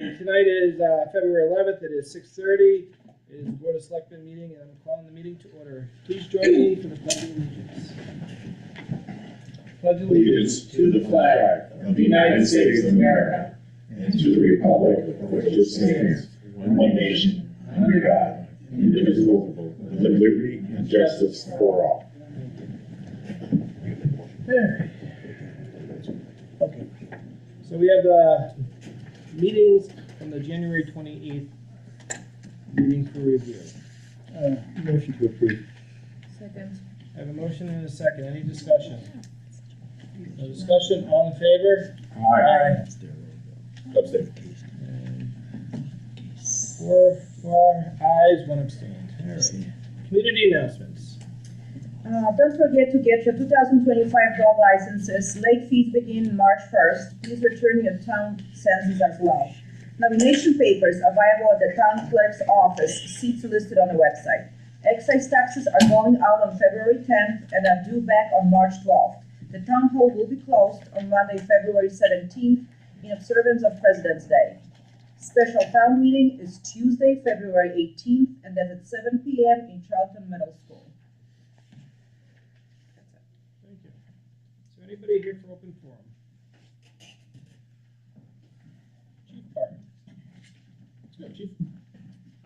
Tonight is February 11th. It is 6:30. It is the Board of Selectmen meeting, and I'm calling the meeting to order. Please join me for the Pledge of Allegiance. Pledge Allegiance to the flag of the United States of America and to the republic for which it stands, one nation, under God, indivisible, with liberty and justice for all. There. Okay. So we have the meetings from the January 28th meeting for review. Motion to approve. Second. I have a motion and a second. Any discussion? No discussion. All in favor? Aye. Abstain. Four ayes, one abstained. All right. Community announcements. Don't forget to get your 2025 dog licenses. Late fees begin March 1st. Please return your town census as well. Nomination papers available at the town clerk's office. Seats listed on the website. Excise taxes are going out on February 10th and are due back on March 12th. The town hall will be closed on Monday, February 17th in observance of President's Day. Special town meeting is Tuesday, February 18th, and that's at 7 p.m. in Charlton Middle School. Thank you. Is there anybody here for open forum? Chief Park. Let's go, Chief.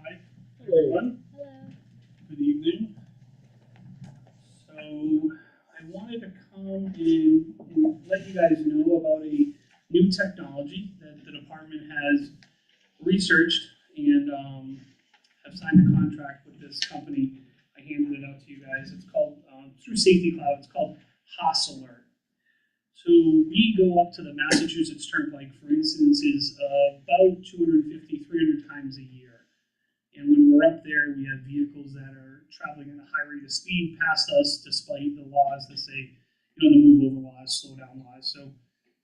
Hi, Hello. everyone. Hello. Good evening. So I wanted to come in and let you guys know about a new technology that the department has researched and have signed a contract with this company. I handed it out to you guys. It's called, through Safety Cloud, it's called Haas Alert. So we go up to the Massachusetts Turnpike for incidences about 250, 300 times a year. And when we're up there, we have vehicles that are traveling at a high rate of speed past us, despite the laws that say, the move over laws, slow down laws. So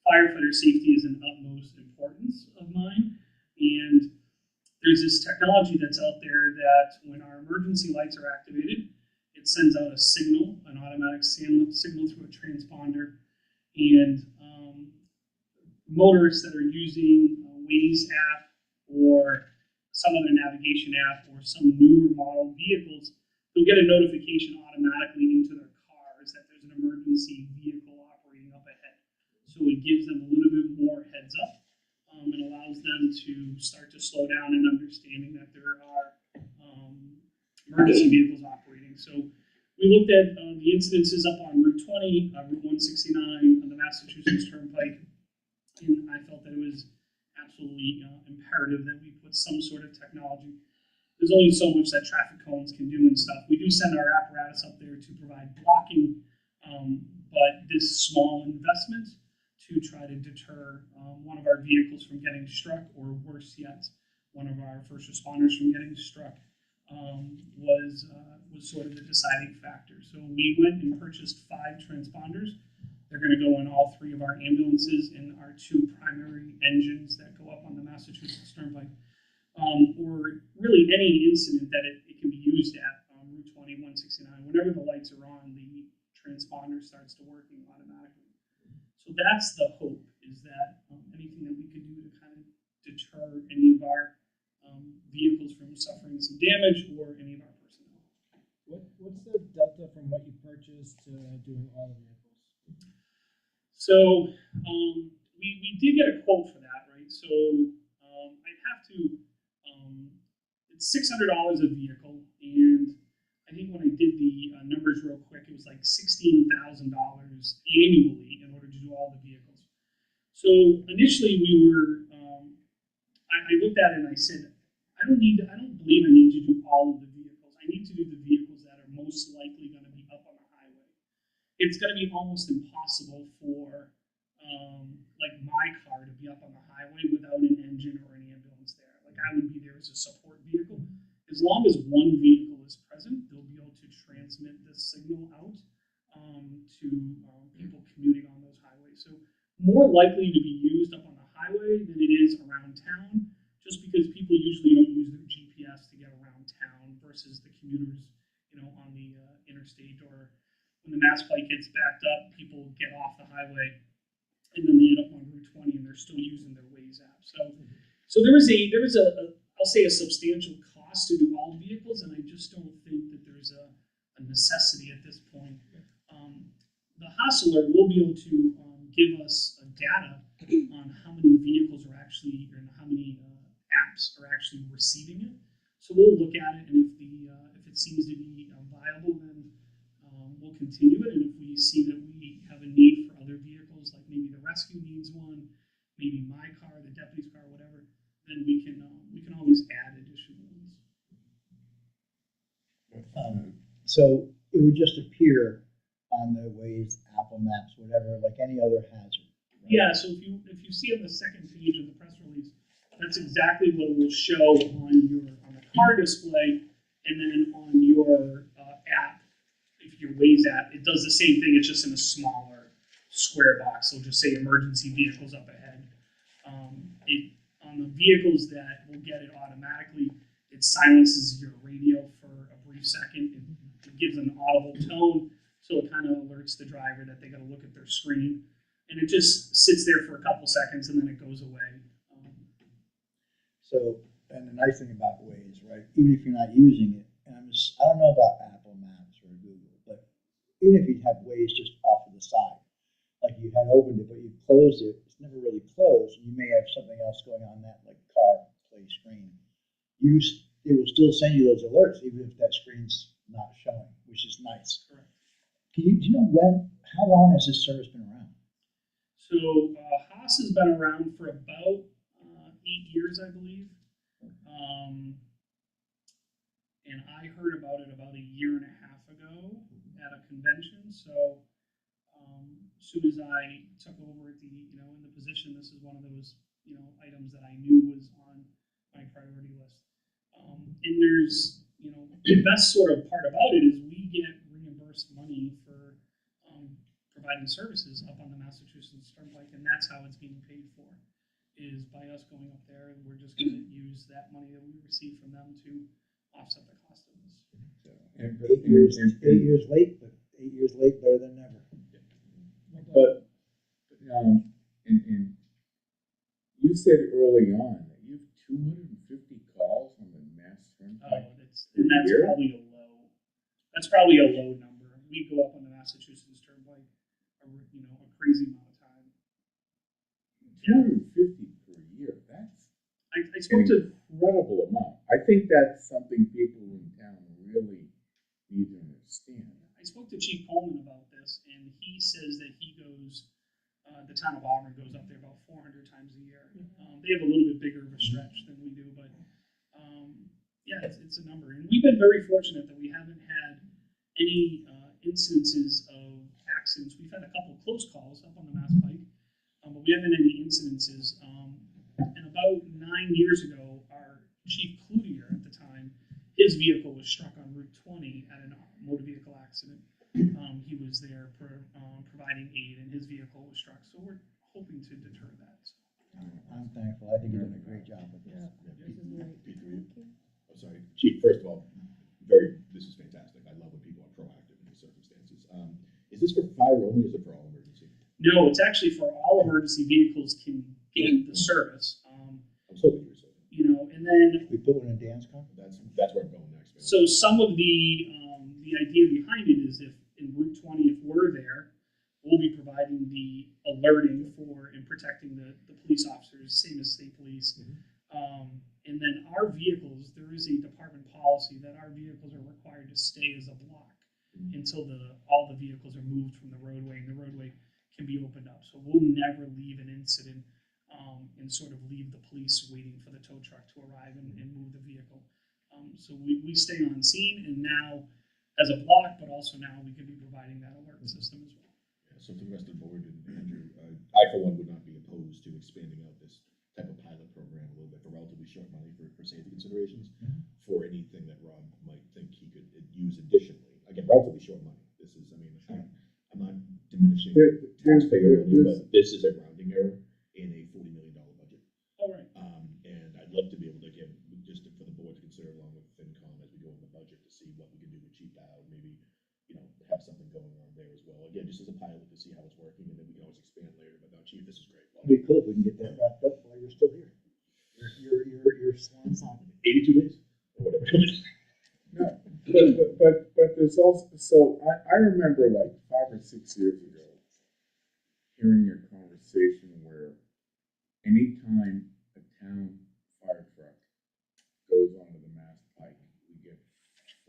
firefighter safety is an utmost importance of mine. And there's this technology that's out there that when our emergency lights are activated, it sends out a signal, an automatic signal through a transponder. And motorists that are using Waze app or some other navigation app or some newer model vehicles, they'll get a notification automatically into their cars that there's an emergency vehicle operating up ahead. So it gives them a little bit more heads up and allows them to start to slow down and understanding that there are emergency vehicles operating. So we looked at the incidences up on Route 20, Route 169, on the Massachusetts Turnpike, and I felt that it was absolutely imperative that we put some sort of technology. There's only so much that traffic cones can do and stuff. We do send our apparatus up there to provide blocking, but this small investment to try to deter one of our vehicles from getting struck, or worse yet, one of our first responders from getting struck, was sort of the deciding factor. So we went and purchased 5 transponders. They're going to go in all 3 of our ambulances and our 2 primary engines that go up on the Massachusetts Turnpike, or really any incident that it can be used at, Route 20, 169. Whenever the lights are on, the transponder starts to working automatically. So that's the hope, is that anything that we can do to kind of deter any of our vehicles from suffering some damage or any of our personnel. What's the delta from what you purchased to doing all the vehicles? So we did get a quote for that, right? So I'd have to, it's $600 a vehicle, and I think when I did the numbers real quick, it was like $16,000 annually in order to do all the vehicles. So initially we were, I looked at it and I said, I don't believe I need to do all of the vehicles. I need to do the vehicles that are most likely going to be up on the highway. It's going to be almost impossible for like my car to be up on the highway without an engine or an ambulance there. Like I would be there as a support vehicle. As long as one vehicle is present, they'll be able to transmit the signal out to people commuting on those highways. So more likely to be used up on the highway than it is around town, just because people usually don't use their GPS to get around town versus the commuters, on the interstate, or when the Mass Pike gets backed up, people get off the highway and then they end up on Route 20 and they're still using their Waze app. So So there is I'll say a substantial cost to do all vehicles, and I just don't think that there's a necessity at this point. The hostler will be able to give us data on how many vehicles are actually, and how many apps are actually receiving it. So we'll look at it, and if it seems to be viable, then we'll continue it. And if we see that we have a need for other vehicles, like maybe the rescue needs one, maybe my car, the deputy's car, whatever, then we can always add additional ones. So it would just appear on the Waze, Apple Maps, whatever, like any other hazard. Right? Yeah, so if you see on the second page of the press release, that's exactly what it will show on the car display, and then on your app, if your Waze app, it does the same thing. It's just in a smaller square box. So just say emergency vehicles up ahead. On the vehicles that will get it automatically, it silences your radio for a brief second. It gives an audible tone, so it kind of alerts the driver that they got to look at their screen, and it just sits there for a couple seconds and then it goes away. So, and the nice thing about Waze, right? Even if you're not using it, and I don't know about Apple Maps or Google, but even if you have Waze just off to the side, like you had opened it but you closed it, it's never really closed, and you may have something else going on that, like car play screen. It will still send you those alerts even if that screen's not showing, which is nice. Correct. Do you know how long has this service been around? So Haas has been around for about 8 years, I believe. And I heard about it about a year and a half ago at a convention. So as soon as I took over at in the position, this is one of those items that I knew was on my priority list. And there's the best sort of part about it is we get reimbursed money for providing services up on the Massachusetts Turnpike, and that's how it's being paid for, is by us going up there, and we're just going to use that money that we receive from them to offset the cost of this. And, 8 years, 8 years late, but 8 years late, better than never. but and you said early on that you have 250 calls on the Mass Turnpike. That's probably a low number. We go up on the Massachusetts Turnpike, a crazy amount of time. 250 per year. That's I spoke to incredible amount. I think that's something people in town really need to understand. I spoke to Chief Coleman about this, and he says that he goes. The town of Auburn goes up there about 400 times a year. They have a little bit bigger of a stretch than we do, but yeah, it's a number. And we've been very fortunate that we haven't had any incidences of accidents. We've had a couple of close calls up on the Mass Pike, but we haven't had any incidences. And about 9 years ago, our chief Cloutier at the time, his vehicle was struck on Route 20 at a motor vehicle accident. He was there providing aid, and his vehicle was struck. So we're hoping to deter that. So. I'm thankful. I think you're doing a great job with this. Oh, sorry, Chief. First of all, this is fantastic. I love when people are proactive in these circumstances. Is this for fire only, or is it for all emergency? No, it's actually for all emergency vehicles can get the service. I was hoping you were saying. And then We put one in Dan's car? That's where I'm going next. Man. so some of the idea behind it is if in Route 20, if we're there, we'll be providing the alerting for and protecting the police officers, same as state police. And then our vehicles, there is a department policy that our vehicles are required to stay as a block until all the vehicles are moved from the roadway, and the roadway can be opened up. So we'll never leave an incident and sort of leave the police waiting for the tow truck to arrive and move the vehicle. So we stay on scene, and now as a block, but also now we can be providing that alert system as well. Yeah, so to the rest of the board and Andrew, I for one would not be opposed to expanding out this type of pilot program a little bit for relatively short money for safety considerations for anything that Rob might think he could use additionally. Again, relatively short money. This is, I'm not diminishing taxpayer money, but this is a rounding error in a $40 million budget. All right. And I'd love to be able to, again, just for the board to consider along with FinCom as we go in the budget to see what we can do with Chief Dow, maybe, have something going on there as well. Again, just as a pilot to see how it's working, and then we can always expand later. But no, Chief, this is great. It'd be cool if we can get that wrapped up while you're still here. You're your swan song. 82 days or whatever. No, but there's also, so I remember like 5 or 6 years ago, hearing a conversation where anytime a town fire truck goes onto the Mass Pike, we get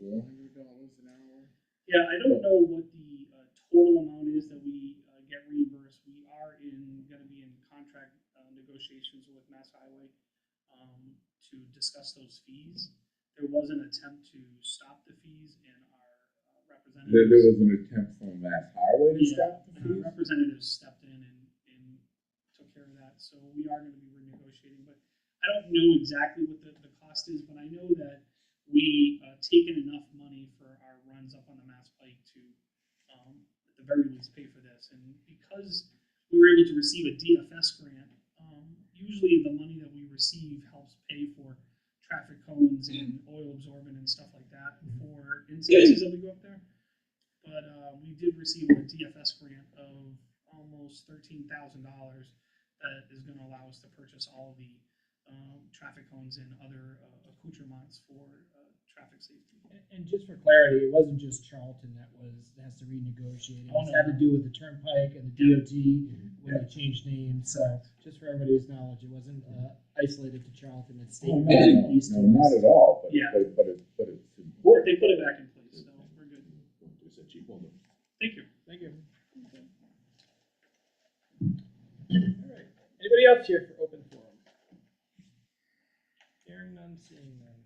$400 an hour. Yeah, I don't know what the total amount is that we get reimbursed. We are gonna be in contract negotiations with Mass Highway to discuss those fees. There was an attempt to stop the fees, and our representatives. There was an attempt from Mass Highway to stop the and our fees. representatives stepped in and took care of that. So we are going to be renegotiating, but I don't know exactly what the cost is, but I know that we taken enough money for our runs up on the Mass Pike to, at the very least, pay for this. And because we were able to receive a DFS grant, usually the money that we receive helps pay for traffic cones and oil absorbent and stuff like that for incidences that we go up there. But we did receive a DFS grant of almost $13,000 that is going to allow us to purchase all of the traffic cones and other accoutrements for traffic safety. And just for clarity, it wasn't just Charlton that has to renegotiate. It Oh, had to do with the Turnpike and the DOT when Yeah. they changed names. So just for everybody's knowledge, it wasn't isolated to Charlton. It's Oh, state east no, to not west. at all, but, Yeah. but it's important. They put it back in place, so we're good. It's a cheap one. Thank you. Thank you. All right. Anybody else here for open forum? Hearing none, seeing none.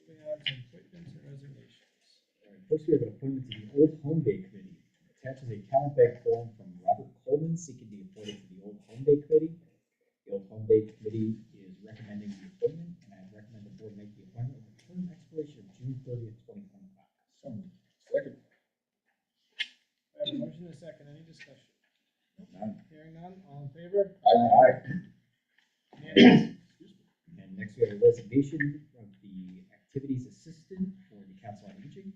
Moving on to appointments and resignations. All right, first, we have an appointment to the Old Home Day Committee. Attached is a talent bank form from Robert Coleman seeking to be appointed to the Old Home Day Committee. The Old Home Day Committee is recommending the appointment, and I recommend the board make the appointment with a term expiration of June 30th, 2025. So moved. Second. I have a motion and a second. Any discussion? None. Hearing none, all in favor? Aye. Unanimous. And next, we have a resignation of the activities assistant for the Council on Aging.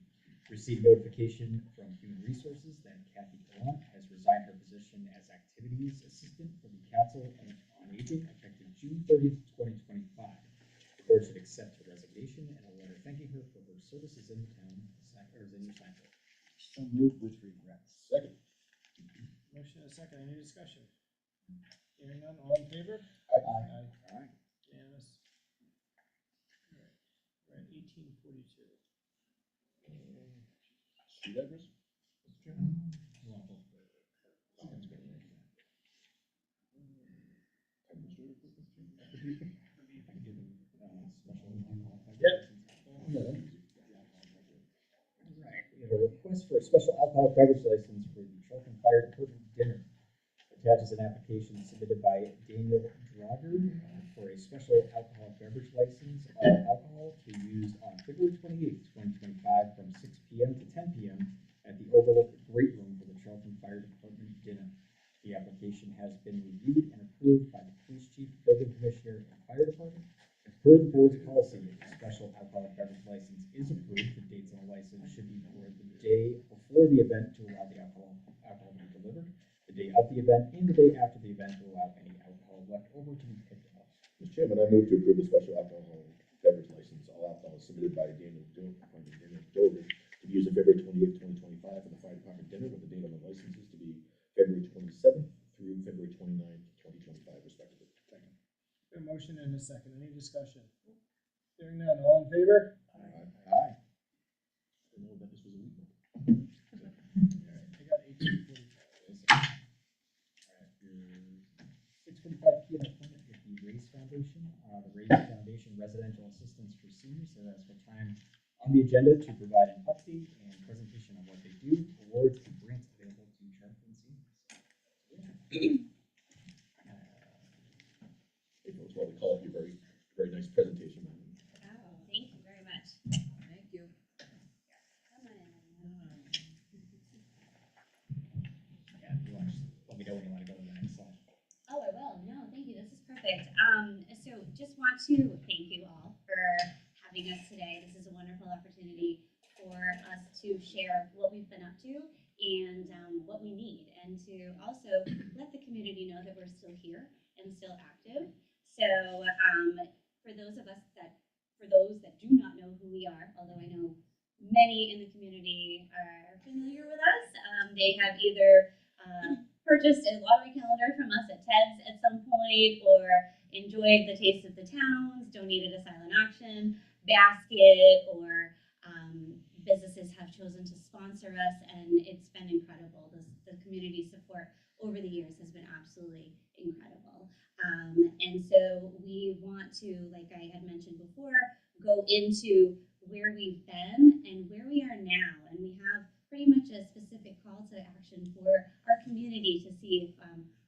Received notification from Human Resources that Kathy Gallant has resigned her position as activities assistant for the Council on Aging effective June 30th, 2025. The board should accept her resignation and a letter thanking her for her services in the town, or in your sign. So moved with regrets. Second. Motion and a second. Any discussion? Hearing none, all in favor? Aye. Aye. Unanimous. All right. We're at 1842. Street address? Mr. Chairman? Right, we have a request for a special alcoholic beverage license for the Charlton Fire Department dinner. Attaches an application submitted by Daniel Drager for a special alcoholic beverage license, all alcohol, to be used on February 28th, 2025, from 6 p.m. to 10 p.m. at the Overlook Great Room for the Charlton Fire Department dinner. The application has been reviewed and approved by the Police Chief, Building Commissioner, and Fire Department. As per the board's policy, if a special alcoholic beverage license is approved, the dates on the license should be for the day before the event to allow the alcohol to be delivered, the day of the event, and the day after the event to allow any alcohol left over to be picked up. Mr. Chairman, I move to approve the special alcohol beverage license, all alcohol submitted by Daniel Dover to be used on February 28th, 2025 for the fire department dinner, with the date on the licenses to be February 27th through February 29th, 2025, respectively. Second. A motion and a second. Any discussion? Hearing none, all in favor? Aye. Aye. I didn't know that this was a week. All right, I got 1845. All right, your 6:45 p.m. appointment with the Raise Foundation, the Raise Foundation Residential Assistance for Seniors. So that's for time on the agenda to provide an update and presentation on what they do, awards, and grants available to Charlton seniors. Hey, folks, while we call up your very, very nice presentation. Oh, thank you very much. Thank you. Come on in. Yeah, if you want to let me know when you want to go to the next slide. Oh, I will. No, thank you. This is perfect. So just want to thank you all for having us today. This is a wonderful opportunity for us to share what we've been up to and what we need, and to also let the community know that we're still here and still active. for those that do not know who we are, although I know many in the community are familiar with us, they have either purchased a lottery calendar from us at Ted's at some point, or enjoyed the taste of the towns, donated a silent auction basket, or businesses have chosen to sponsor us, and it's been incredible. The community support over the years has been absolutely incredible. And so we want to, like I had mentioned before, go into where we've been and where we are now. And we have pretty much a specific call to action for our community to see if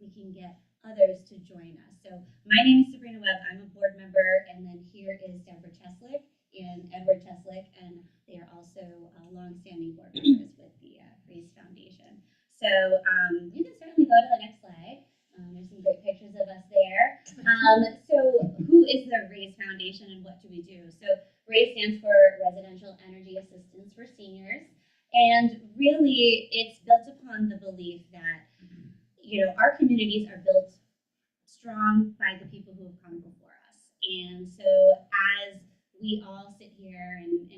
we can get others to join us. So my name is Sabrina Webb. I'm a board member. And then here is Deborah Cheslick and Edward Cheslick. And they are also longstanding board members with the Grace Foundation. So you can certainly go to the next slide. There's some great pictures of us there. So who is the RAISE Foundation and what do we do? So RAISE stands for Residential Energy Assistance for Seniors. And really, it's built upon the belief that, our communities are built strong by the people who have come before us. And so as we all sit here and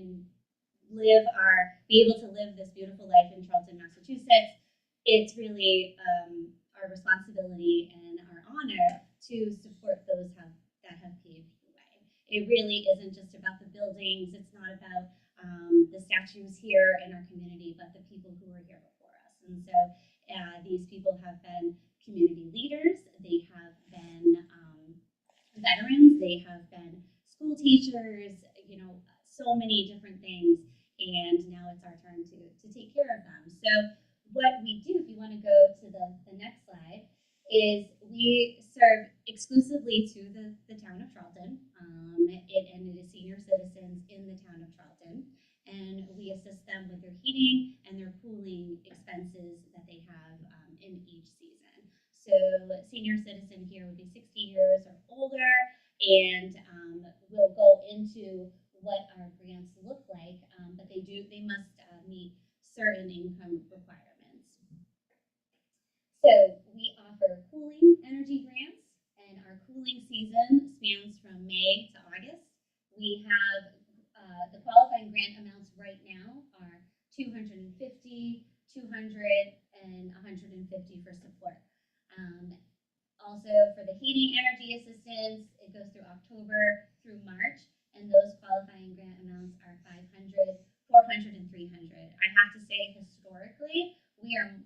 be able to live this beautiful life in Charlton, Massachusetts, it's really our responsibility and our honor to support those that have paved the way. It really isn't just about the buildings. It's not about the statues here in our community, but the people who were here before us. And so these people have been community leaders. They have been veterans. They have been school teachers, so many different things. And now it's our turn to take care of them. So what we do, if you want to go to the next slide, is we serve exclusively to the town of Charlton, and it is senior citizens in the town of Charlton, and we assist them with their heating and their cooling expenses that they have in each season. So senior citizen here would be 60 years or older, and we'll go into what our grants look like, but they must meet certain income requirements. So we offer cooling energy grants, and our cooling season spans from May to August. We have the qualifying grant amounts right now are $250, $200, and $150 for support. Also for the heating energy assistance, it goes through October through March, and those qualifying grant amounts are $500, $400, and $300. I have to say, historically, we are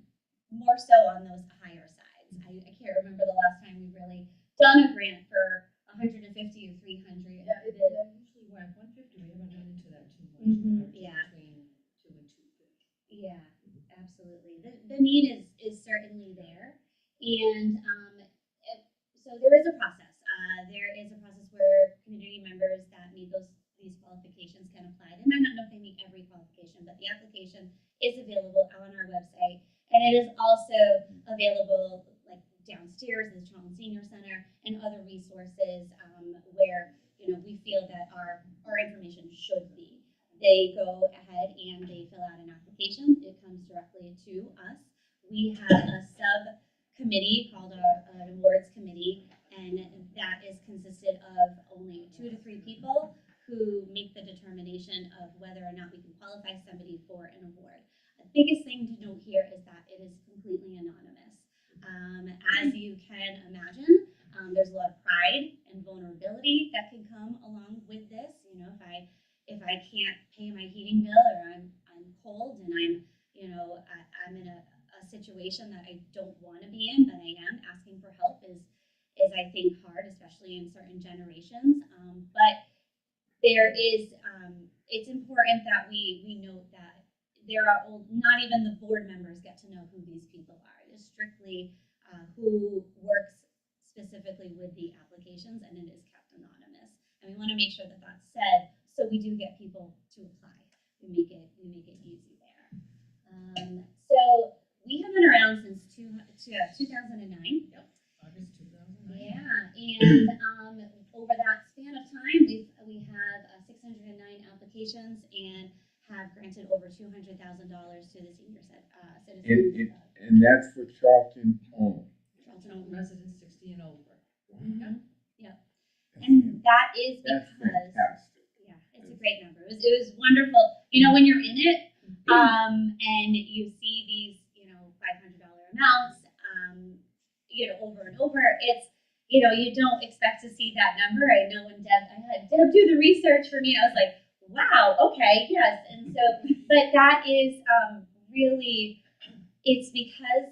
more so on those higher sides. I can't remember the last time we've really done a grant for $150 or $300. Yeah, usually we're at 150. We haven't run into that too much. Yeah. Between 2 and 250. Yeah, absolutely. The need is certainly there, and so there is a process. There is a process where community members that meet these qualifications can apply. They might not know if they meet every qualification, but the application is available on our website, and it is also available like downstairs in the Charlton Senior Center and other resources where we feel that our information should be. They go ahead and they fill out an application. It comes directly to us. We have a subcommittee called an awards committee, and that is consisted of only 2 to 3 people who make the determination of whether or not we can qualify somebody for an award. The biggest thing to note here is that it is completely anonymous. As you can imagine, there's a lot of pride and vulnerability that can come along with this. If I can't pay my heating bill, or I'm cold and I'm in a situation that I don't want to be in, but I am asking for help is I think hard, especially in certain generations. But there is it's important that we note that there are not even the board members get to know who these people are. It's strictly who works specifically with the applications, and it is kept anonymous. And we want to make sure that that's said, so we do get people to apply. We make it easy there. So we have been around since 2009. Yep, August 2009. Yeah, and over that span of time, we have 609 applications and have granted over $200,000 to the senior citizens. And that's for Charlton only. Charlton only. Residents 60 and over. Mm-hmm. Yep. And that is That's because, fantastic. yeah, it's a great number. It was wonderful. You know, when you're in it, and you see these, you know, $500 amounts, you know, over and over, it's, you know, you don't expect to see that number. I know when I had Deb do the research for me, I was like, wow, okay, yes. And so, but that is really, it's because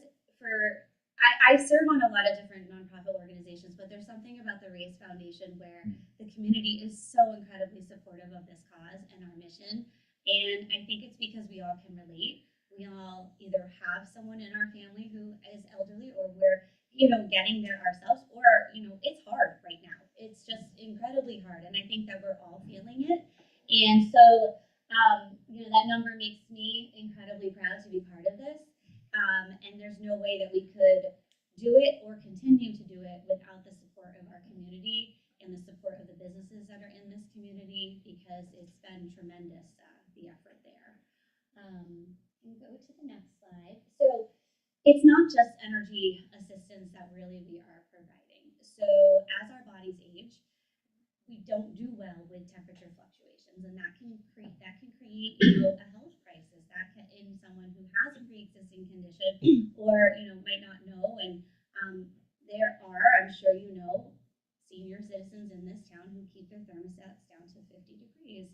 I serve on a lot of different nonprofit organizations, but there's something about the Race Foundation where the community is so incredibly supportive of this cause and our mission. And I think it's because we all can relate. We all either have someone in our family who is elderly, or we're, you know, getting there ourselves, or, you know, it's hard right now. It's just incredibly hard. And I think that we're all feeling it. And so, you know, that number makes me incredibly proud to be part of this. And there's no way that we could do it or continue to do it without the support of our community and the support of the businesses that are in this community, because it's been tremendous, the effort there. And go to the next slide. So it's not just energy assistance that really we are providing. So as our bodies age, we don't do well with temperature fluctuations, and that can create you know, a health crisis that can, in someone who has a pre-existing condition or, you know, might not know. And there are, I'm sure you know, senior citizens in this town who keep their thermostats down to 50 degrees,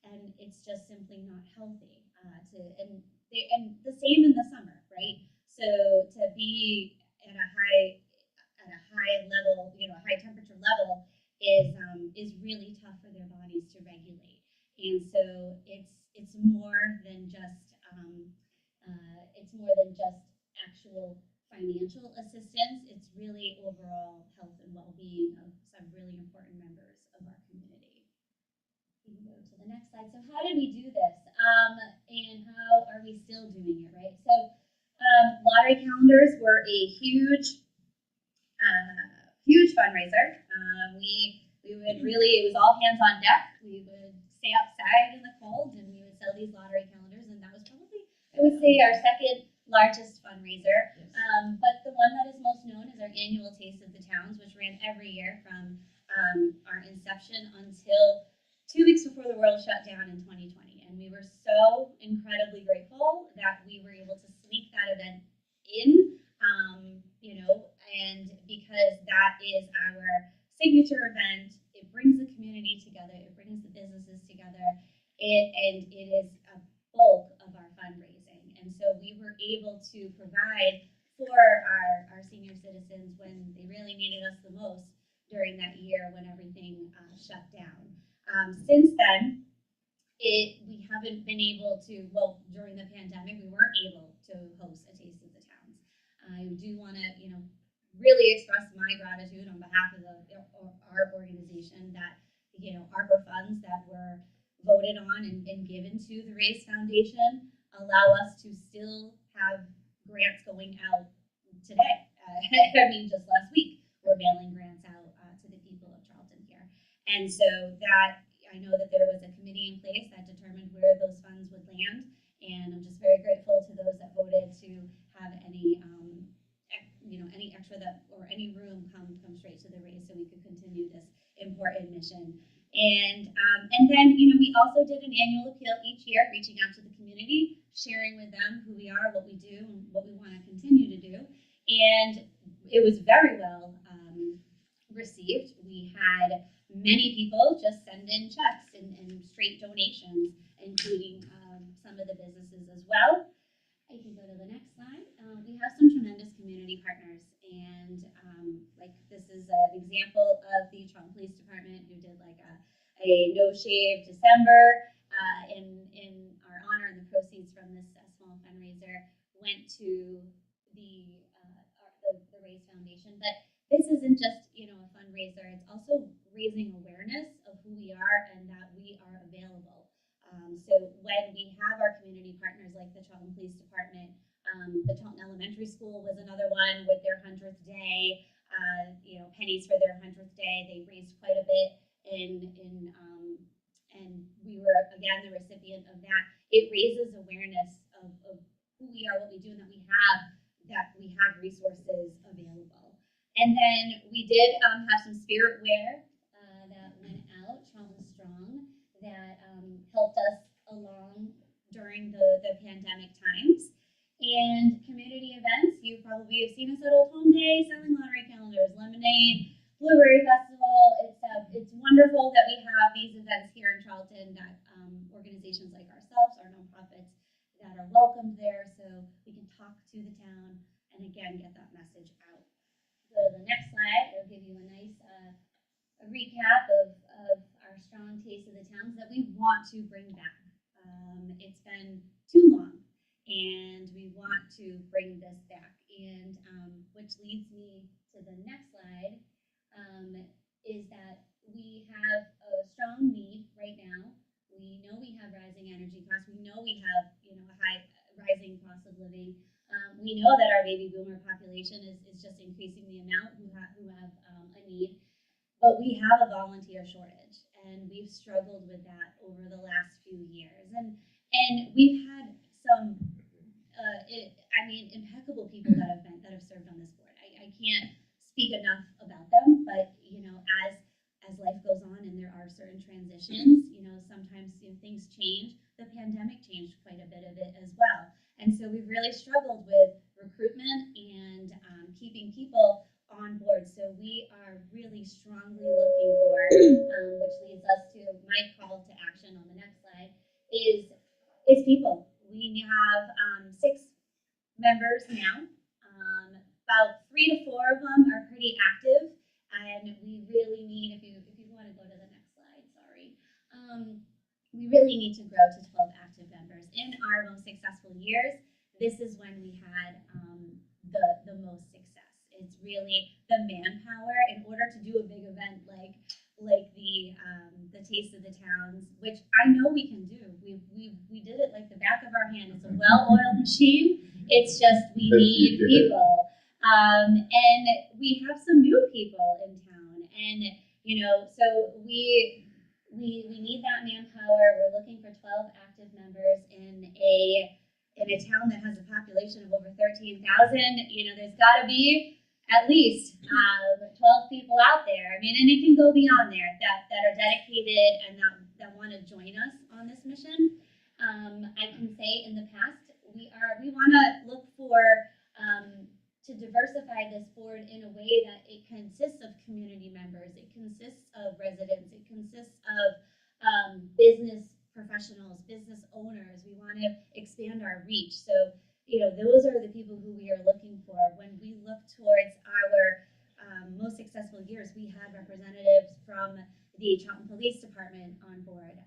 and it's just simply not healthy. And the same in the summer, right? So to be at a high level, you know, high temperature level is really tough for their bodies to regulate. And so it's more than just actual financial assistance. It's really overall health and well-being of some really important members of our community. We can go to the next slide. So how did we do this? And how are we still doing it, right? So lottery calendars were a huge fundraiser. We would really, it was all hands on deck. We would stay outside in the cold and we would sell these lottery calendars, and that was probably, I would say, our second largest fundraiser. But the one that is most known is our annual Taste of the Towns, which ran every year from our inception until 2 weeks before the world shut down in 2020. And we were so incredibly grateful that we were able to sneak that event in, you know, and because that is our signature event. It brings the community together, it brings the businesses together, and it is a bulk of our fundraising. And so we were able to provide for our senior citizens when they really needed us the most during that year when everything shut down. Since then, we haven't been able to, well, during the pandemic, we weren't able to host a Taste of the Towns. I do want to, you know, really express my gratitude on behalf of our organization that, you know, ARPA funds that were voted on and given to the Race Foundation allow us to still have grants going out today. I mean, just last week, we're mailing grants out to the people of Charlton here. And so that, I know that there was a committee in place that determined where those funds would land, and I'm just very grateful to those that voted to have any, you know, any extra that or any room come straight to the Race, so we could continue this important mission. And then, you know, we also did an annual appeal each year, reaching out to the community, sharing with them who we are, what we do, and what we want to continue to do. And it was very well received. We had many people just send in checks and straight donations, including some of the businesses as well. I can go to the next slide. We have some tremendous community partners, and like this is an example of the Charlton Police Department, who did like a no shave December in our honor, and the proceeds from this small fundraiser went to the Race Foundation. But this isn't just, you know, a fundraiser; it's also raising awareness of who we are and that we are available. So when we have our community partners like the Charlton Police Department, the Charlton Elementary School was another one with their 100th day, you know, pennies for their 100th day. They raised quite a bit and we were again the recipient of that. It raises awareness of who we are, what we do, and that we have resources available. And then we did have some spirit wear that went during the pandemic times. And community events, you probably have seen us at Old Home Day, selling lottery calendars, lemonade, Blueberry Festival. It's wonderful that we have these events here in Charlton that organizations like ourselves, our nonprofits, that are welcomed there, so we can talk to the town and again get that message out. Go to the next slide. It'll give you a nice a recap of our strong taste of the towns that we want to bring back. It's been too long, and we want to bring this back. And which leads me to the next slide, is that we have a strong need right now. We know we have rising energy costs. We know we have a high rising cost of living. We know that our baby boomer population is just increasing the amount who have a need. But we have a volunteer shortage, and we've struggled with that over the last few years. And we've had some, impeccable people that have served on this board. I can't speak enough about them, but as life goes on and there are certain transitions, sometimes things change. The pandemic changed quite a bit of it as well, and so we've really struggled with recruitment and keeping people on board. So we are really strongly looking for, which leads us to my call to action on the next slide, is people. We have 6 members now. About 3 to 4 of them are pretty active, and we really need, if you want to go to the next slide, sorry. We really need to grow to 12 active members. In our most successful years, this is when we had the most success. It's really the manpower in order to do a big event like the Taste of the Towns, which I know we can do. We did it like the back of our hand. It's a well-oiled machine. It's just we need people, and we have some new people in town, and so we need that manpower. We're looking for 12 active members in a town that has a population of over 13,000. There's got to be at least 12 people out there. And it can go beyond there that are dedicated and that want to join us on this mission. I can say in the past we want to look for to diversify this board in a way that it consists of community members, it consists of residents, it consists of business professionals, business owners. We want to expand our reach. So those are the people who we are looking for. When we look towards our most successful years, we had representatives from the Charlton Police Department on board.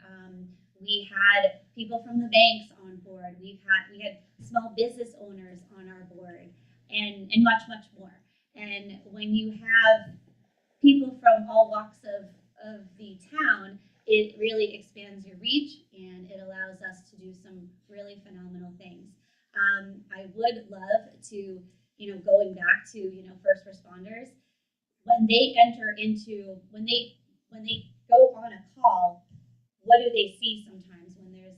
We had people from the banks on board. We had small business owners on our board, and much, much more. And when you have people from all walks of the town, it really expands your reach, and it allows us to do some really phenomenal things. I would love to, going back to, first responders, when they go on a call, what do they see sometimes when they're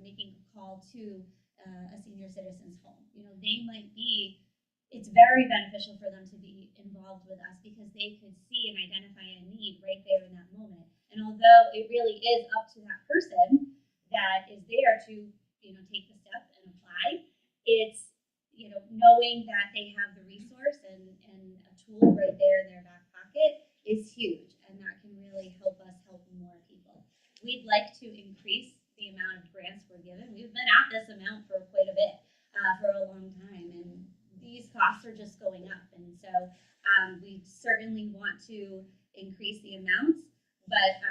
making a call to a senior citizen's home? It's very beneficial for them to be involved with us because they could see and identify a need right there in that moment. And although it really is up to that person that is there to, take the step and apply, it's, knowing that they have the resource and a tool right there in their back pocket is huge, and that can really help us help more people. We'd like to increase the amount of grants we're given. We've been at this amount for quite a bit, for a long time, and these costs are just going up. And so we certainly want to increase the amounts, but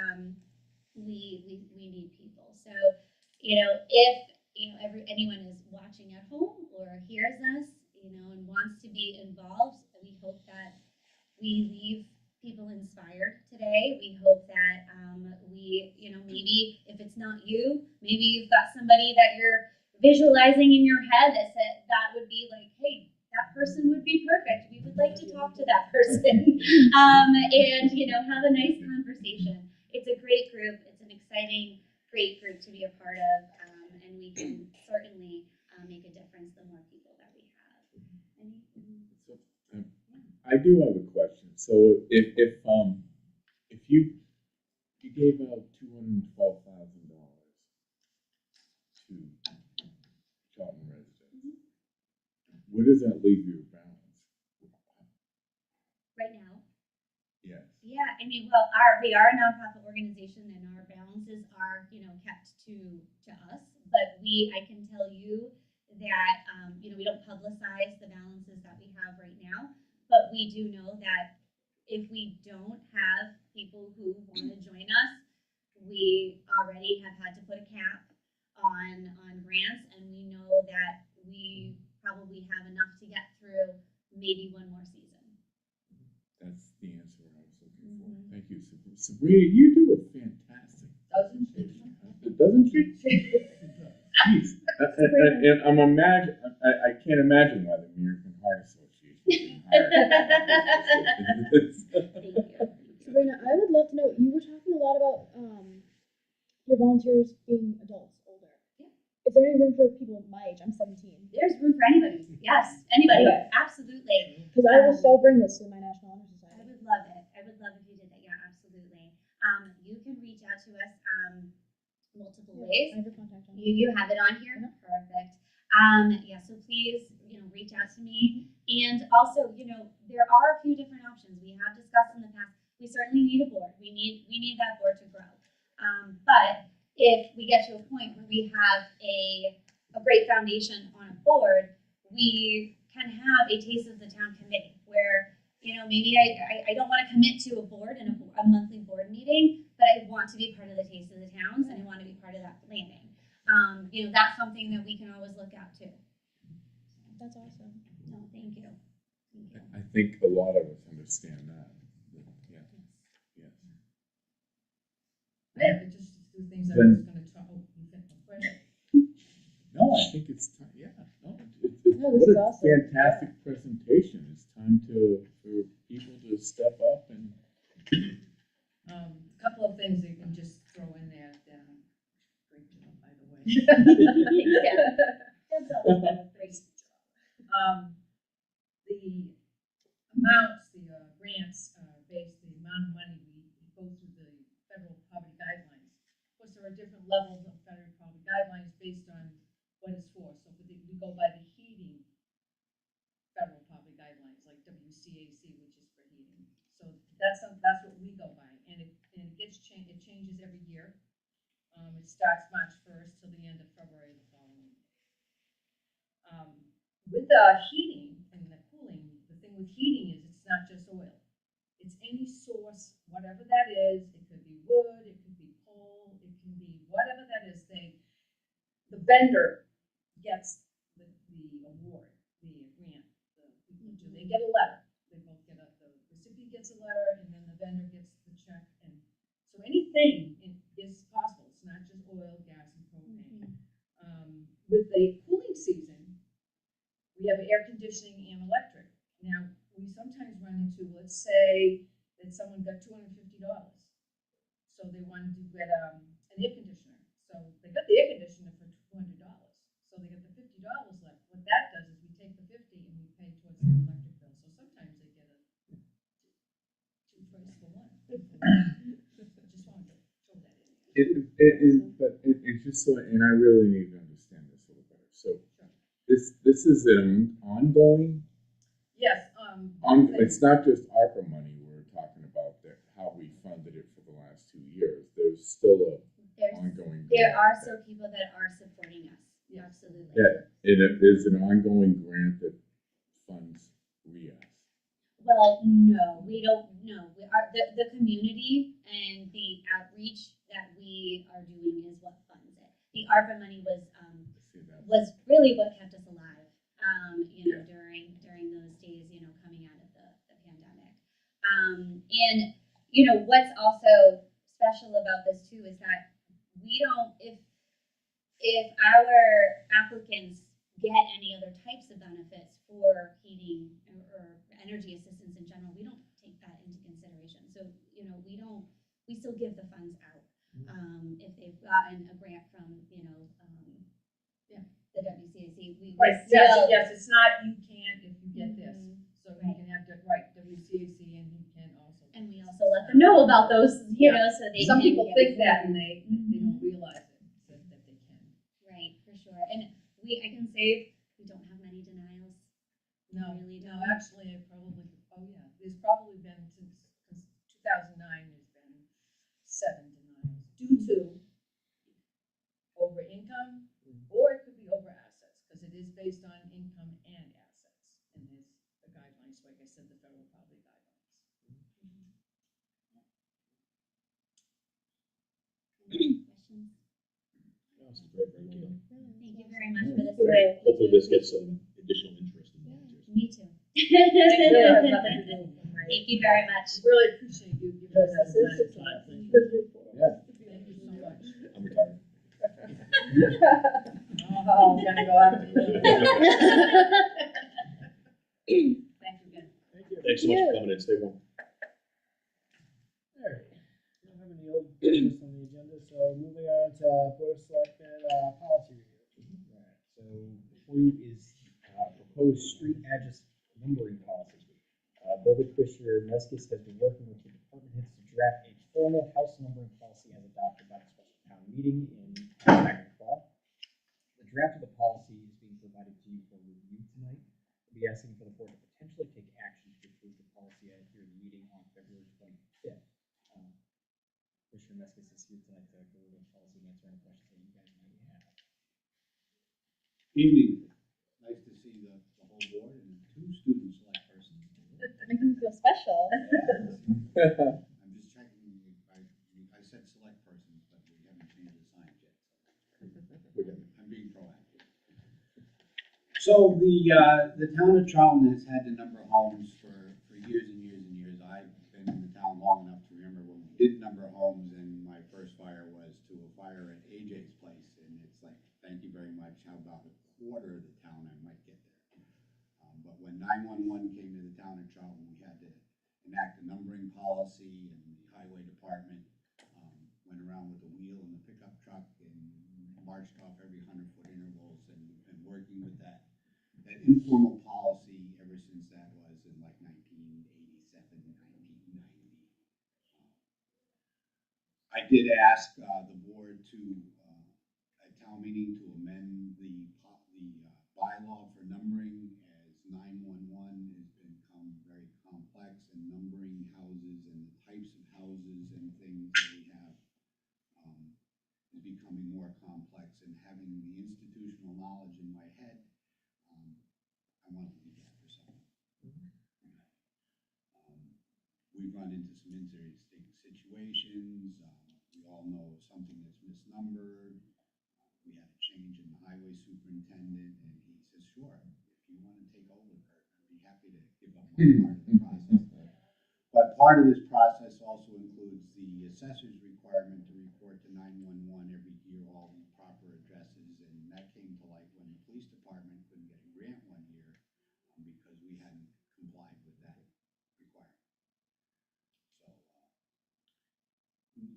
we need people. So, if anyone is watching at home or hears us, and wants to be involved, we hope that we leave people inspired today. We hope that maybe if it's not you, maybe you've got somebody that you're visualizing in your head that would be like, hey, that person would be perfect. We would like to talk to that person, and have a nice conversation. It's a great group. It's an exciting, great group to be a part of, and we can certainly make a difference the more people that we have. I do have a question. So if you gave out $212,000 to Charlton residents. Where does that leave your balance? Right now, Yes. yeah, I mean, well, we are a nonprofit organization and our balances are, kept to us. But I can tell you that, we don't publicize the balances that we have right now. But we do know that if we don't have people who want to join us, we already have had to put a cap on grants, and we know that we probably have enough to get through maybe one more season. That's the answer I was looking for. Thank you, Sabrina. Sabrina, you do a fantastic presentation. Doesn't she? Jeez. And I can't imagine why the American Heart Association didn't hire her. Thank you. Sabrina, I would love to know, you were talking a lot about your volunteers being adults, older. Yeah. Is there any room for people my age? I'm 17. There's room for anybody. Yes, anybody. Absolutely. Because I will so bring this to my National Honor I Society. would love it. I would love if you did that. Yeah, absolutely. You can reach out to us multiple ways. I have your contact on You have it on here? Yeah. Perfect. Yeah, so please, reach out to me. And also, there are a few different options. We have discussed in the past, we certainly need a board. We need that board to grow. But if we get to a point where we have a great foundation on a board, we can have a Taste of the Town committee where, maybe I don't want to commit to a board and a monthly board meeting, but I want to be part of the Taste of the Towns and I want to be part of that planning. That's something that we can always look at too. That's awesome. No, thank you. Thank you. I think a lot of us understand that. Yeah. Yes. Yeah, but just two things I Then- was gonna talk, oh, you got a question? No, I think it's time. Yeah. No, No, this what is a awesome. fantastic presentation. It's time for people to step up and. A couple of things you can just throw in there, great job, by the way. Yeah. That's always been a great The amounts, the grants, based, the amount of money we go through the federal poverty guidelines. Of course, there are different levels of federal poverty guidelines based on what it's for. So we go by the heating federal poverty guidelines, like WCAC, which is for heating. So that's what we go by, and it changes every year. It starts March 1st till the end of February the following year. With the heating and the cooling, the thing with heating is it's not just oil. It's any source, whatever that is. It could be wood, it could be coal, it can be whatever that is. The vendor gets the award, the grant. They get a letter. They both get the recipient gets a letter, and then the vendor gets the check. And so anything is possible. It's not just oil, gas, and propane. With the cooling season, we have air conditioning and electric. Now, we sometimes run into, let's say that someone got $250, so they wanted to get an air conditioner. So they got the air conditioner for $200, so they get the $50 left. What that does is we take the $50 and we pay towards their electric bill. So sometimes they get two price for one. Just wanted to throw that in. It's just so, and I really need to understand this a little better. So, this is an ongoing. Yes. It's not just ARPA money we're talking about. How we funded it for the last 2 years. There's still ongoing. There are still people that are supporting us. Yeah. Absolutely. Yeah, and it is an ongoing grant that funds RIAS. Well, no, we don't. No, the community and the outreach that we are doing is what funds it. The ARPA money was really what kept us alive. During those days, coming out of the pandemic. And what's also special about this too is that we don't. If our applicants get any other types of benefits for heating or energy assistance in general, we don't take that into consideration. So, we still give the funds out. If they've gotten a grant from, the WCAC, we Right, still. yes, it's not, you can't if you get this. So Right. you can have, WCAC, and you can also. And we also let them know about those, so they Some can people get think it. that and they don't realize it, that they can. Right, I can say we don't have many denials. No, Really no, don't. actually, it probably, oh yeah, there's probably been since 2009, there's been 7 denials due to over income, or it could be over assets, because it is based on income and assets. And there's the guidelines, like I said, the federal poverty guidelines. Any questions? This is great, very well done. Thank you very much for this. Yeah. Hopefully this gets some additional interest in volunteers. Me too. It really has nothing to do with my. Thank you very much. Really appreciate you giving us Yes, that it's time. a- Yeah. Thank you so much. I'm retired. Oh, I'm gonna go after you. Thank you again. Thank you. Thanks so much for coming in, stay warm. Alright, we don't have any old business on the agenda, so moving on to Board of Selectmen, policy review. Right, so before you is proposed street address numbering policy. Building Commissioner Meskis has been working with the department heads to draft a formal house numbering policy as adopted by the special town meeting in back in the fall. The draft of the policy is being provided to you for review tonight. We'll be asking for the board to potentially take action to approve the policy at your meeting on February 25th. Commissioner Meskis is here tonight to go over the policy and answer any questions that you guys might have. Evening. Nice to see the whole board and 2 student select persons. Making me feel special. I'm just checking, I said select persons, but we haven't changed the sign yet. I'm being proactive. So the town of Charlton has had the number of homes for years and years and years. I've been in the town long enough to remember when we did number homes, and my first fire was to a fire at AJ's place, and it's like, thank you very much, how about a quarter of the town I might get there. But when 911 came to the town of Charlton, we had to enact a numbering policy, and the highway department went around with the wheel and the pickup truck and marched off every 100-foot intervals, and we've been working with that informal policy ever since that was in like 1987, 1990. I did ask the board to, at town meeting, to amend the bylaw for numbering, as 911 has become very complex, and numbering houses and the types of houses and things that we have is becoming more complex, and having the institutional knowledge in my head, I want to leave that for someone. We've run into some interesting situations. We all know something that's misnumbered. We had a change in the highway superintendent, and he says, sure, if you want to take over, Kurt, I'd be happy to give up my part of the process. But part of this process also includes the assessor's requirement to report to 911 every year all the proper addresses, and that came to light when the police department couldn't get a grant one year because we hadn't complied with that requirement. So,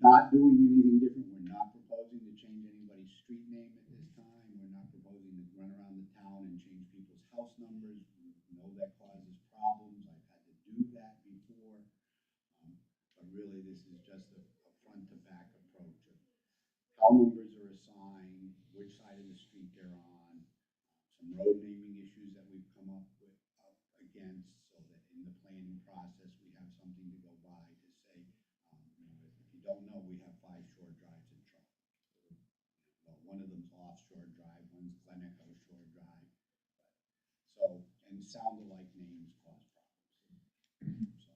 not doing anything different. We're not proposing to change anybody's street name at this time. We're not proposing to run around the town and change people's house numbers. We know that causes problems. I've had to do that before. But really, this is just a front-to-back approach of how numbers are assigned, which side of the street they're on, some road naming issues that we've come up against, so that in the planning process we have something to go by to say, if you don't know, we have 5 shore drives in Charlton. Well, one of them's Offshore Drive, one's Glen Echo Shore Drive. So, and sound-alike names cause problems. So,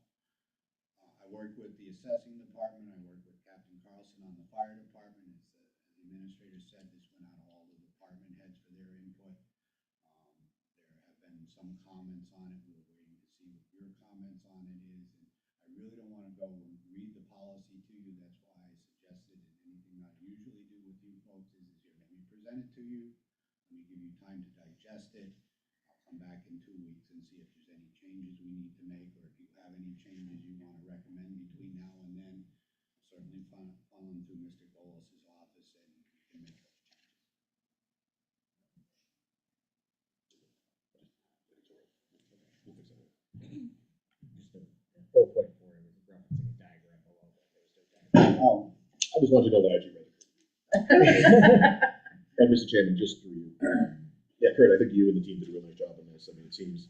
I work with the assessing department. I work with Captain Carlson on the fire department. As the administrator said, this went out to all the department heads for their input. There have been some comments on it. We're waiting to see what your comments on it is. And I really don't want to go and read the policy to you. That's why I suggested, and anything I usually do with you folks is here, let me present it to you. Let me give you time to digest it. I'll come back in 2 weeks and see if there's any changes we need to make, or if you have any changes you want to recommend between now and then. Certainly funnel them through Mr. Golis's office, and you can make those changes. Just a 4.4, it was referencing a diagram below, but there's no diagram. Oh, I just want you to know that I actually read it. Mr. Chairman, just through you. Yeah, Kurt, I think you and the team did a real nice job on this. I mean, it seems,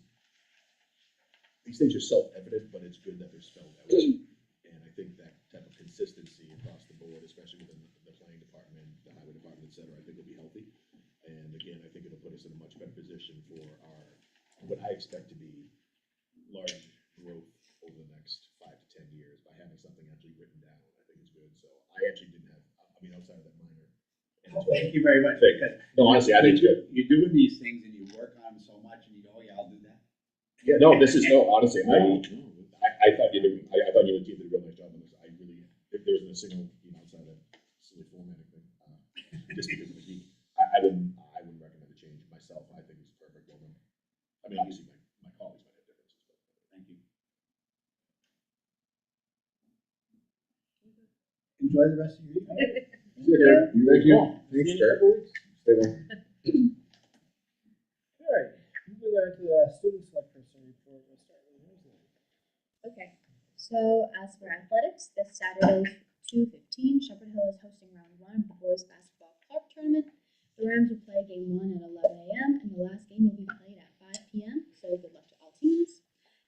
these things are self-evident, but it's good that they're spelled out. And I think that type of consistency across the board, especially within the planning department, the highway department, et cetera, I think will be healthy. And again, I think it'll put us in a much better position for our, what I expect to be large growth over the next 5 to 10 years by having something actually written down. I think it's good. So I actually didn't have, I mean, outside of that minor. Thank you very much. No, honestly, I think it's good. You're doing these things and you work on them so much and you go, oh yeah, I'll do that. Yeah, no, this is, no, honestly, I thought you did, I thought you and the team did a real nice job on this. I really, if there wasn't a single, outside of that silly formatting thing, just because of the geek, I wouldn't recommend a change myself. I think it's perfect. Well done. I mean, obviously, my colleagues might have differences, but Thank you. Enjoy the rest of your evening. Thank you. Thanks, Kurt. Stay well. All right, moving on to the student select person report, we'll start with Rosalie. Okay, so as for athletics, this Saturday, 2:15, Shepherd Hill is hosting round 1 of the boys basketball club tournament. The Rams will play game 1 at 11 a.m. and the last game will be played at 5 p.m. So good luck to all teams.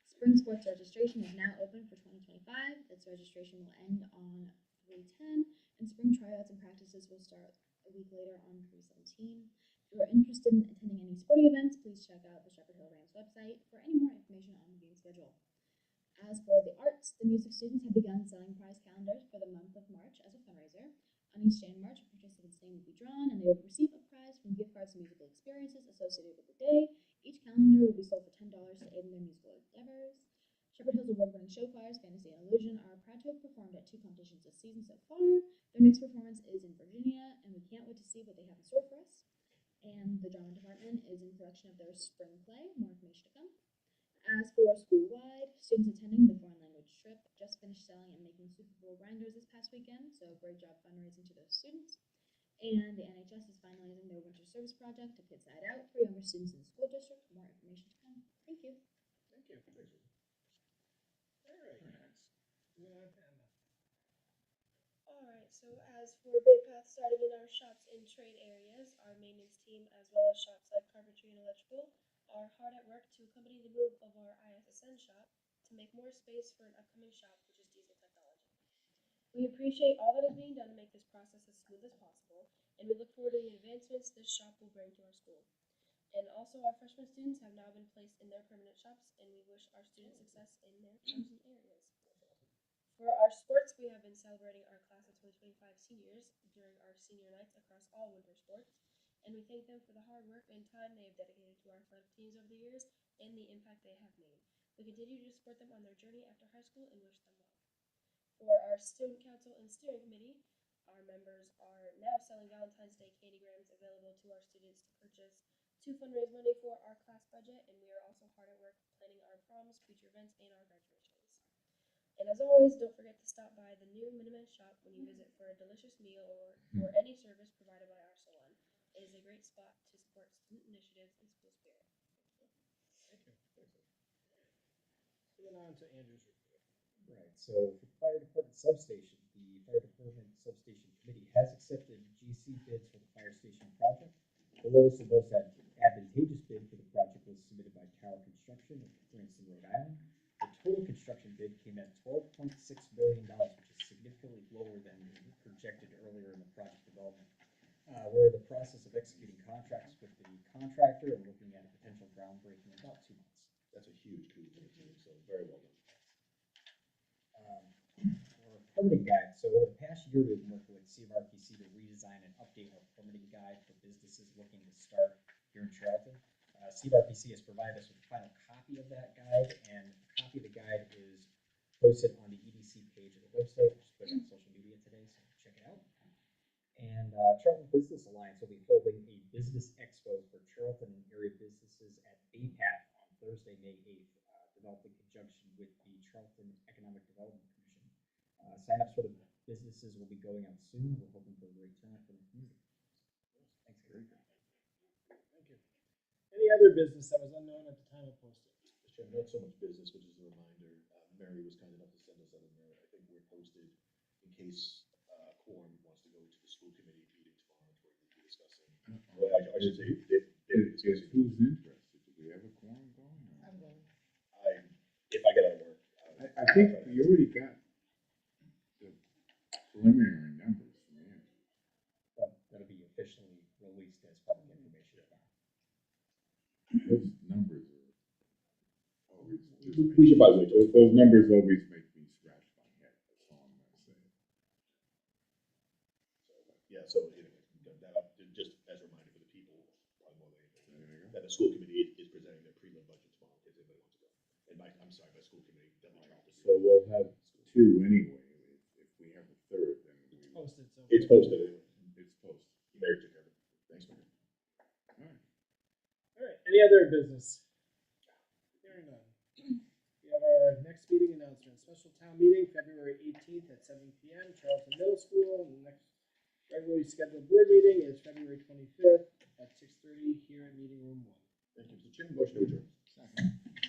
Spring sports registration is now open for 2025. This registration will end on 3/10, and spring tryouts and practices will start a week later on 3/17. If you are interested in attending any sporting events, please check out the Shepherd Hill Rams website for any more information on the game schedule. As for the arts, the music students have begun selling prize calendars for the month of March as a fundraiser. On each day in March, a participant's name will be drawn, and they will receive a prize from gift cards and musical experiences associated with the day. Each calendar will be sold for $10 to aid in their musical endeavors. Shepherd Hill's award-winning show choirs, Fantasy and Illusion, are proud to have performed at 2 competitions this season so far. Their next performance is in Virginia, and we can't wait to see what they have in store for us. And the drama department is in production of their spring play. More information to come. As for school-wide, students attending the foreign language trip just finished selling and making Super Bowl grinders this past weekend, so great job fundraising to those students. And the NHS is finalizing their winter service project to Kids Night Out for younger students in the school district. More information to come. Thank you. Thank you. All right. Moving on to Emma. Alright, so as for Bay Path starting in our shops and trade areas, our maintenance team, as well as shops like carpentry and electrical, are hard at work to accompany the move of our ISSN shop to make more space for an upcoming shop, which is Diesel Technology. We appreciate all that is being done to make this process as smooth as possible, and we look forward to the advancements this shop will bring to our school. And also, our freshman students have now been placed in their permanent shops, and we wish our students success in their chosen areas. For our sports, we have been celebrating our class of 2025 seniors during our senior nights across all winter sports, and we thank them for the hard work and time they have dedicated to our athletic teams over the years and the impact they have made. We continue to support them on their journey after high school and wish them well. For our student council and steering committee, our members are now selling Valentine's Day candygrams available to our students to purchase to fundraise money for our class budget, and we are also hard at work planning our proms, future events, and our graduations. And as always, don't forget to stop by the new Miniman shop when you visit for a delicious meal or for any service provided by our salon. It is a great spot to support student initiatives and school spirit. Thank you. Moving on to Andrew's report. Right, so for the fire department substation, the fire department substation committee has accepted GC bids for the fire station project. The lowest and most advantageous bid for the project was submitted by Tower Construction of Cranston, Rhode Island. The total construction bid came at $12.6 million, which is significantly lower than projected earlier in the project development. We're in the process of executing contracts with the contractor and looking at a potential groundbreaking in about 2 months. That's a huge coup for the team, so very well done. For permitting guide, so over the past year, we've been working with CMRPC to redesign and update our permitting guide for businesses looking to start here in Charlton. CMRPC has provided us with a final copy of that guide, and a copy of the guide is posted on the EDC page of the website, which is put on social media today, so check it out. And Charlton Business Alliance will be holding a business expo for Charlton and area businesses at BayPath on Thursday, May 8th, developed in conjunction with the Charlton Economic Development Commission. Sign-ups for the businesses will be going out soon. We're hoping for a great turnout from the community. Thanks, Gary. Thank you. Any other business that was unknown at the time of posting? Mr. Chairman, not so much business, but just a reminder, Mary was kind enough to send us out a note. I think we're posted in case Quorum wants to go to the school committee meeting tomorrow where we'll be discussing, well, I should say, they Just who's interested? Do we have a quorum going? I'm going. If I get out of work. I think you already got the preliminary numbers from Andrew. But that'll be officially released as public information. Those numbers are always just We should probably wait till. those numbers always make me scratch my head. That's all I'm gonna say. Yeah, so that up, just as a reminder for the people, probably more than anything, that the school committee is presenting their prelim budget tomorrow, in case anybody wants to go. And I'm sorry, my school committee, So we'll have two anyway. If we have a third, then It's posted, so. It's posted anyway. it's posted. Mayor took care of it. Thanks, Mayor. All right. All right, any other business? Hearing none. We have our next meeting announcement, special town meeting, February 18th at 7 PM, Charlton Middle School. And the next regularly scheduled board meeting is February 25th at 6:30 here in meeting room 1. Thank you. Mr. Chairman, motion to adjourn. Second.